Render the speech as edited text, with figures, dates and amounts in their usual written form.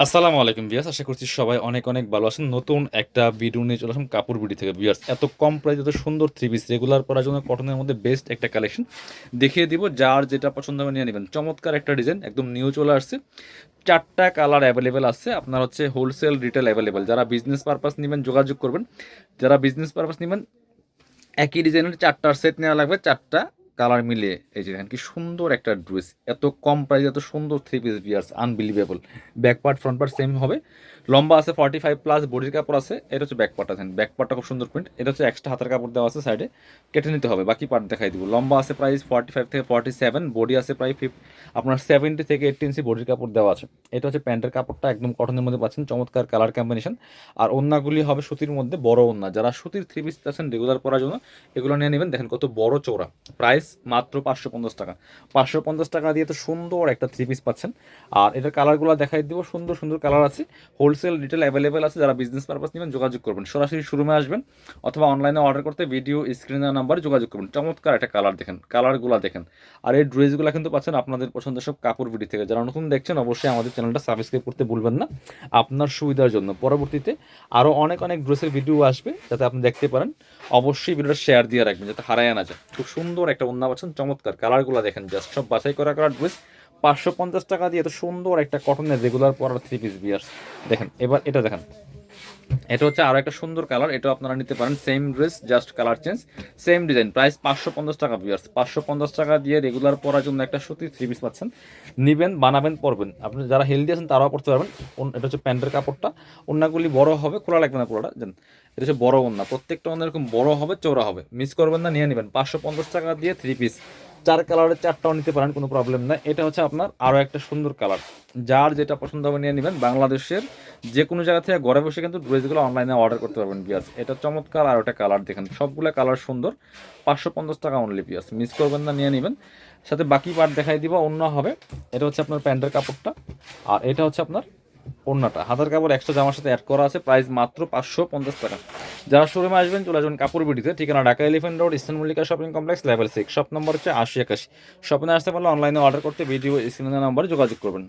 আসসালামু আলাইকুম ভিউয়ার্স, আশা করছি সবাই অনেক অনেক ভালো আছেন। নতুন একটা ভিডিও নিয়ে চলে আসলাম কাপড় বিডি থেকে। ভিউয়ার্স, এত কম প্রাইস এত সুন্দর থ্রি পিস রেগুলার পরার জন্য কটনের মধ্যে বেস্ট একটা কালেকশন দেখিয়ে দিব। যার যেটা পছন্দ হবে নিয়ে নেবেন। চমৎকার একটা ডিজাইন, একদম নিউ চলে আসছে। 4টা কালার অ্যাভেলেবেল আছে আপনার, হচ্ছে হোলসেল রিটেল অ্যাভেলেবেল। যারা বিজনেস পারপাস নেবেন যোগাযোগ করবেন। যারা বিজনেস পারপাস নেবেন একই ডিজাইনের 4টার সেট নেওয়া লাগবে, 4টা কালার মিলিয়ে। এই যে দেখেন কি সুন্দর একটা ড্রেস, এত কম প্রাইস এত সুন্দর three piece viewers, unbelievable. Back part front part same হবে, লম্বা আছে 45+, বডির কাপড় আছে। এটা হচ্ছে ব্যাক পার্ট, আছেন ব্যাক পার্টটা খুব সুন্দর প্রিন্ট। এটা হচ্ছে এক্সট্রা হাতের কাপড় দেওয়া আছে, সাইডে কেটে নিতে হবে। বাকি পার্ট দেখাই দিব। লম্বা আছে প্রাইস 45 থেকে 47, বডি আছে প্রায় আপনার 70 থেকে 80 ইঞ্চি বডির কাপড় দেওয়া আছে। এটা হচ্ছে প্যান্টের কাপড়টা, একদম কটনের মধ্যে পাচ্ছেন, চমৎকার কালার কম্বিনেশন। আর ওড়নাগুলি হবে সুতির মধ্যে, বড় ওড়না। যারা সুতির থ্রি পিস আছেন রেগুলার পরার জন্য এগুলো নিয়ে নেবেন। দেখেন কত বড় চওড়া। প্রাইস মাত্র 550 টাকা। 550 টাকা দিয়ে তো সুন্দর একটা থ্রি পিস পাচ্ছেন। আর এটার কালারগুলো দেখাই দিব, সুন্দর সুন্দর কালার আছে। হোলসেল রিটেল অ্যাভেলেবেল আছে। যারা বিজনেস পারপাস নেবেন যোগাযোগ করবেন, সরাসরি শোরুমে আসবেন অথবা অনলাইনে অর্ডার করতে ভিডিও স্ক্রিনের নাম্বারে যোগাযোগ করবেন। চমৎকার একটা কালার দেখেন, কালারগুলো দেখেন। আর এই ড্রেসগুলো কিন্তু পাচ্ছেন আপনাদের পছন্দের সব কাপড় বিডি থেকে। যারা নতুন দেখছেন অবশ্যই আমাদের চ্যানেলটা সাবস্ক্রাইব করতে ভুলবেন না, আপনার সুবিধার জন্য। পরবর্তীতে আরও অনেক অনেক ড্রেসের ভিডিও আসবে, যাতে আপনি দেখতে পারেন। অবশ্যই ভিডিওটা শেয়ার দিয়ে রাখবেন যাতে হারায় না যায়। খুব সুন্দর একটা ওড়না পাচ্ছেন, চমৎকার কালারগুলো দেখেন, জাস্ট সব বাছাই করা করা ড্রেস। 550 টাকা দিয়ে এত সুন্দর একটা কটনের রেগুলার পরার থ্রি পিস বিয়ার্স। দেখেন এবার এটা দেখেন, এটা হচ্ছে আরও একটা সুন্দর কালার। এটাও আপনারা নিতে পারেন, same dress just colour change, same design. Price 550 টাকা ভিউয়ার্স। 550 টাকা দিয়ে রেগুলার পরার জন্য একটা সুতির থ্রি পিস পাচ্ছেন। নিবেন, বানাবেন, পরবেন। আপনি যারা হেলদি আছেন তারাও পড়তে পারবেন। এটা হচ্ছে প্যান্টের কাপড়টা। ওড়নাগুলি বড় হবে, খোলা লাগবে না পুরোটা। জান, এটা হচ্ছে বড় ওড়না, প্রত্যেকটা ওড়না এরকম বড় হবে, চওড়া হবে। মিস করবেন না, নিয়ে নেবেন। 550 টাকা দিয়ে থ্রি পিস, 4 কালারের 4টাও নিতে পারেন, কোনো প্রবলেম নাই। এটা হচ্ছে আপনার আরও একটা সুন্দর কালার। যার যেটা পছন্দ হবে নিয়ে নেবেন। বাংলাদেশের যে কোনো জায়গা থেকে ঘরে বসে কিন্তু ড্রেসগুলো অনলাইনে অর্ডার করতে পারবেন পিয়াস। এটা চমৎকার আর ওটা কালার দেখেন, সবগুলো কালার সুন্দর। 550 টাকা অনলি পিয়াস, মিস করবেন না, নিয়ে নেবেন। সাথে বাকি পার্ট দেখাই দিব, অন্য হবে। এটা হচ্ছে আপনার প্যান্টের কাপড়টা, আর এটা হচ্ছে আপনার ওড়নাটা। হাতের কাপড় এক্সট্রা জামার সাথে অ্যাড করা আছে। প্রাইস মাত্র 550 টাকা। যারা শোরুমে আসবেন চলে আসবেন কাপড় বিডিতে। ঠিকানা Dhaka elephant road, eastern Mallika shopping complex, level 6, shop number হচ্ছে 80 81। শপিংয়ে আসতে পারলে অনলাইনে অর্ডার করতে ভিডিও স্ক্রিনের নাম্বারে যোগাযোগ করবেন।